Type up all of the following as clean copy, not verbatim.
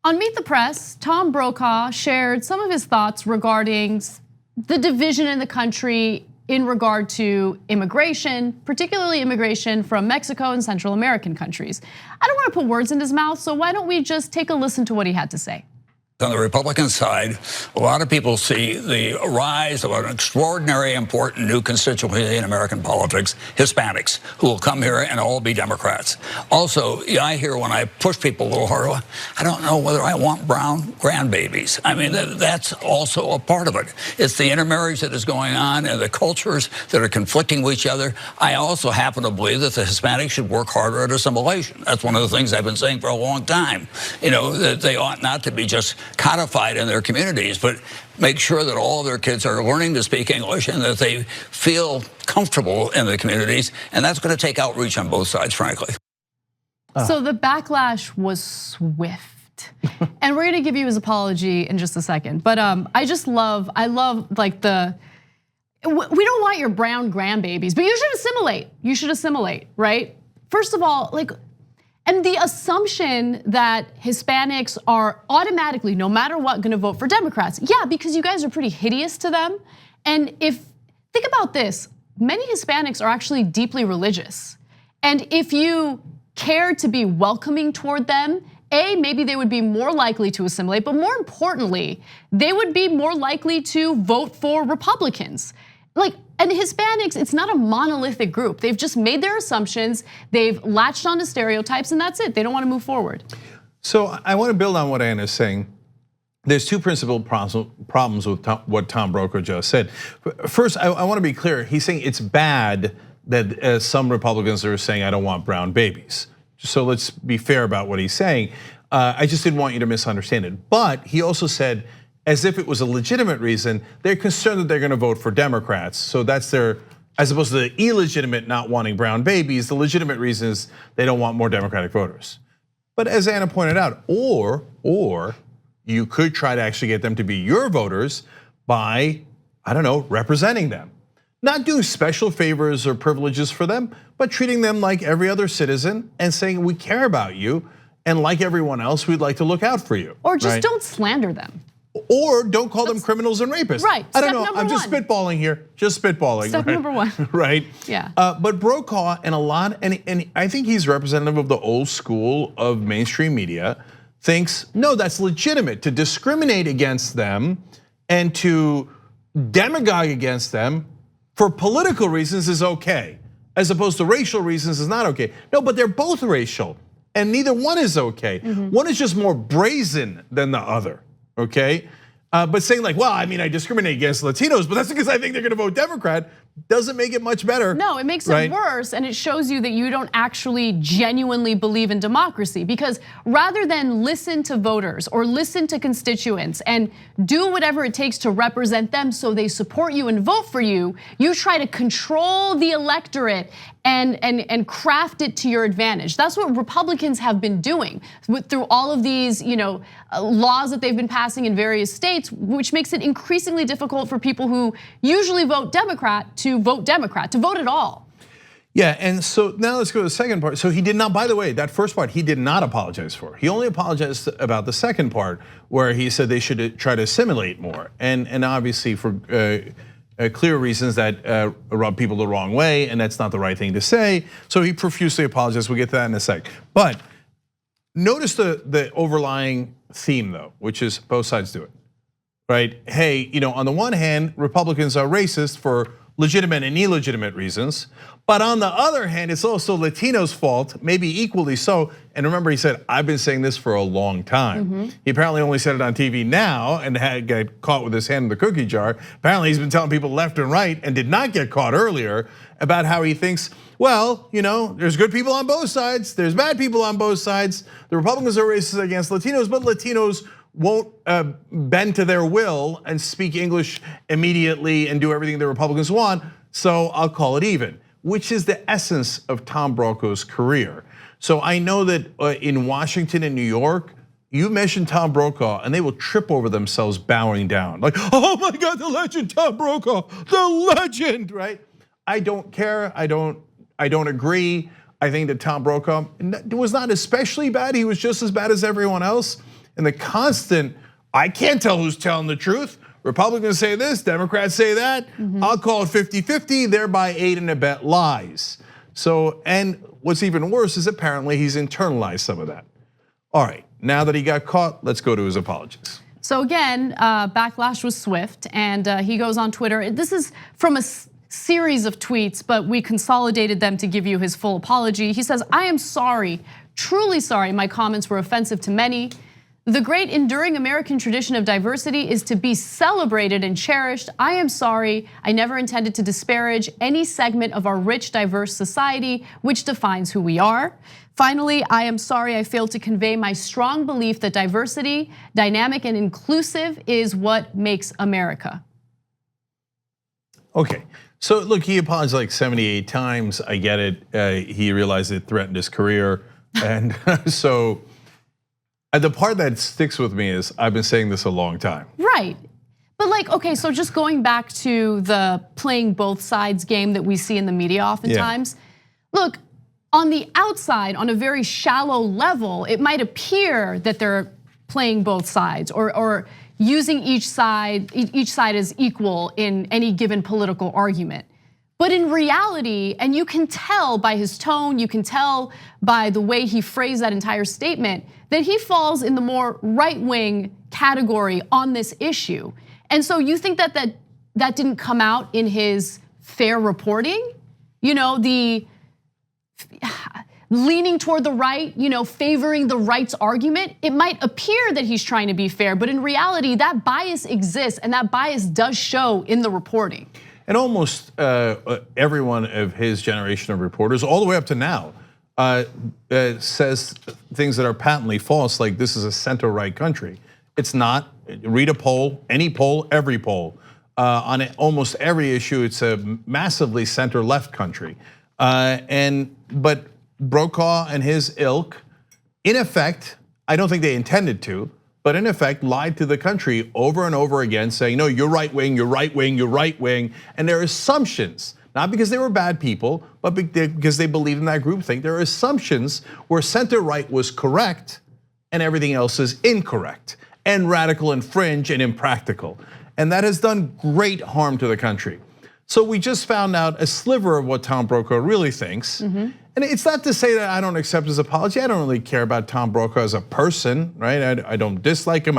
On Meet the Press, Tom Brokaw shared some of his thoughts regarding the division in the country in regard to immigration, particularly immigration from Mexico and Central American countries. I don't want to put words in his mouth, so why don't we just take a listen to what he had to say. On the Republican side, a lot of people see the rise of an extraordinary, important new constituency in American politics, Hispanics, who will come here and all be Democrats. Also, I hear when I push people a little harder, I don't know whether I want brown grandbabies. I mean, that's also a part of it. It's the intermarriage that is going on and the cultures that are conflicting with each other. I also happen to believe that the Hispanics should work harder at assimilation. That's one of the things I've been saying for a long time. That they ought not to be just codified in their communities, but make sure that all of their kids are learning to speak English and that they feel comfortable in the communities. And that's going to take outreach on both sides, frankly. So the backlash was swift. And we're gonna give you his apology in just a second. But I love like we don't want your brown grandbabies, but you should assimilate. You should assimilate, right? First of all, and the assumption that Hispanics are automatically, no matter what, gonna vote for Democrats. Yeah, because you guys are pretty hideous to them. And think about this, many Hispanics are actually deeply religious. And if you cared to be welcoming toward them, maybe they would be more likely to assimilate, but more importantly, they would be more likely to vote for Republicans. And Hispanics, it's not a monolithic group. They've just made their assumptions, they've latched onto stereotypes, and that's it. They don't want to move forward. So I want to build on what Anna's saying. There's two principal problems with what Tom Brokaw just said. First, I want to be clear. He's saying it's bad that some Republicans are saying, I don't want brown babies. So let's be fair about what he's saying. I just didn't want you to misunderstand it. But he also said, as if it was a legitimate reason, they're concerned that they're gonna vote for Democrats. So that's as opposed to the illegitimate not wanting brown babies, the legitimate reason is they don't want more Democratic voters. But as Anna pointed out, or you could try to actually get them to be your voters by, I don't know, representing them. Not doing special favors or privileges for them, but treating them like every other citizen and saying, we care about you, and like everyone else, we'd like to look out for you. Or just don't slander them. Or don't call them criminals and rapists. Right. I don't know. I'm just spitballing here. Just spitballing. Step number one. Right. Yeah. But Brokaw and and I think he's representative of the old school of mainstream media, thinks no, that's legitimate to discriminate against them and to demagogue against them for political reasons is okay, as opposed to racial reasons is not okay. No, but they're both racial, and neither one is okay. One is just more brazen than the other. Okay, but saying well, I mean, I discriminate against Latinos, but that's because I think they're gonna vote Democrat, doesn't make it much better. No, it makes it worse, and it shows you that you don't actually genuinely believe in democracy, because rather than listen to voters or listen to constituents and do whatever it takes to represent them so they support you and vote for you, you try to control the electorate and craft it to your advantage. That's what Republicans have been doing through all of these, laws that they've been passing in various states, which makes it increasingly difficult for people who usually vote Democrat, to vote at all. Yeah, and so now let's go to the second part. So he did not, by the way, that first part he did not apologize for. He only apologized about the second part where he said they should try to assimilate more. And obviously for clear reasons that rub people the wrong way, and that's not the right thing to say. So he profusely apologized. We'll get to that in a sec. But notice the overlying theme though, which is both sides do it, right? Hey, on the one hand, Republicans are racist for legitimate and illegitimate reasons. But on the other hand, it's also Latinos' fault, maybe equally so. And remember, he said, I've been saying this for a long time. He apparently only said it on TV now and had got caught with his hand in the cookie jar. Apparently, he's been telling people left and right and did not get caught earlier about how he thinks, well, there's good people on both sides, there's bad people on both sides. The Republicans are racist against Latinos, but Latinos won't bend to their will and speak English immediately and do everything the Republicans want, so I'll call it even, which is the essence of Tom Brokaw's career. So I know that in Washington and New York, you mention Tom Brokaw and they will trip over themselves bowing down. Like, oh my God, the legend, Tom Brokaw, the legend, right? I don't care, I don't agree. I think that Tom Brokaw was not especially bad, he was just as bad as everyone else. and the constant, I can't tell who's telling the truth. Republicans say this, Democrats say that. I'll call it 50-50, thereby aid and abet lies. So, and what's even worse is apparently he's internalized some of that. All right, now that he got caught, let's go to his apologies. So again, backlash was swift, and he goes on Twitter. This is from a series of tweets, but we consolidated them to give you his full apology. He says, I am sorry, truly sorry, my comments were offensive to many. The great enduring American tradition of diversity is to be celebrated and cherished. I am sorry, I never intended to disparage any segment of our rich, diverse society, which defines who we are. Finally, I am sorry I failed to convey my strong belief that diversity, dynamic and inclusive, is what makes America. Okay, so look, he apologized like 78 times, I get it. He realized it threatened his career, and so the part that sticks with me is I've been saying this a long time. Right, but like, okay, so just going back to the playing both sides game that we see in the media oftentimes. Look, on the outside, on a very shallow level, it might appear that they're playing both sides or using each side as equal in any given political argument. But in reality, and you can tell by his tone, you can tell by the way he phrased that entire statement, that he falls in the more right-wing category on this issue. And so you think that that didn't come out in his fair reporting? You know, the leaning toward the right, favoring the right's argument. It might appear that he's trying to be fair, but in reality, that bias exists, and that bias does show in the reporting. And almost every one of his generation of reporters, all the way up to now, says things that are patently false, like this is a center-right country. It's not. Read a poll, any poll, every poll. On almost every issue, it's a massively center-left country. But Brokaw and his ilk, in effect, I don't think they intended to, but in effect lied to the country over and over again, saying, no, you're right wing, you're right wing, you're right wing. And there are assumptions, not because they were bad people, but because they believed in that groupthink. There are assumptions where center right was correct and everything else is incorrect and radical and fringe and impractical. And that has done great harm to the country. So we just found out a sliver of what Tom Brokaw really thinks. And it's not to say that I don't accept his apology. I don't really care about Tom Brokaw as a person, right? I don't dislike him.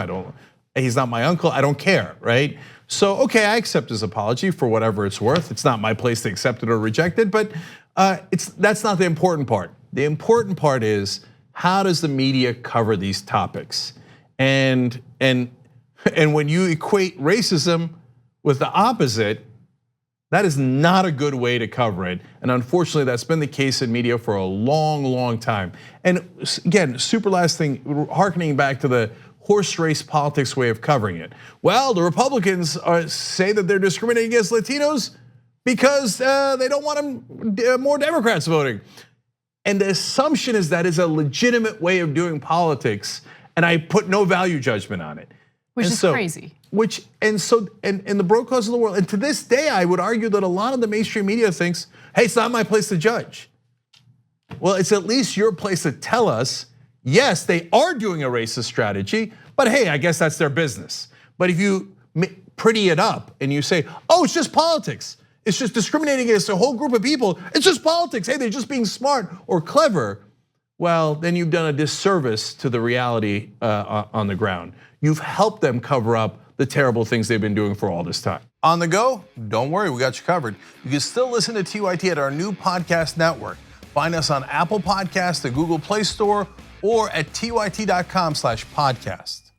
He's not my uncle. I don't care, right? So, okay, I accept his apology for whatever it's worth. It's not my place to accept it or reject it, but that's not the important part. The important part is, how does the media cover these topics? And when you equate racism with the opposite, that is not a good way to cover it. And unfortunately, that's been the case in media for a long, long time. And again, super last thing, hearkening back to the horse race politics way of covering it. Well, the Republicans say that they're discriminating against Latinos because they don't want more Democrats voting. And the assumption is that is a legitimate way of doing politics, and I put no value judgment on it. Which is crazy. And the Brokaws of the world, and to this day, I would argue that a lot of the mainstream media thinks, hey, it's not my place to judge. Well, it's at least your place to tell us, yes, they are doing a racist strategy, but hey, I guess that's their business. But if you pretty it up and you say, oh, it's just politics, it's just discriminating against a whole group of people, it's just politics, hey, they're just being smart or clever, well, then you've done a disservice to the reality on the ground. You've helped them cover up the terrible things they've been doing for all this time. On the go, don't worry, we got you covered. You can still listen to TYT at our new podcast network. Find us on Apple Podcasts, the Google Play Store, or at tyt.com/podcast.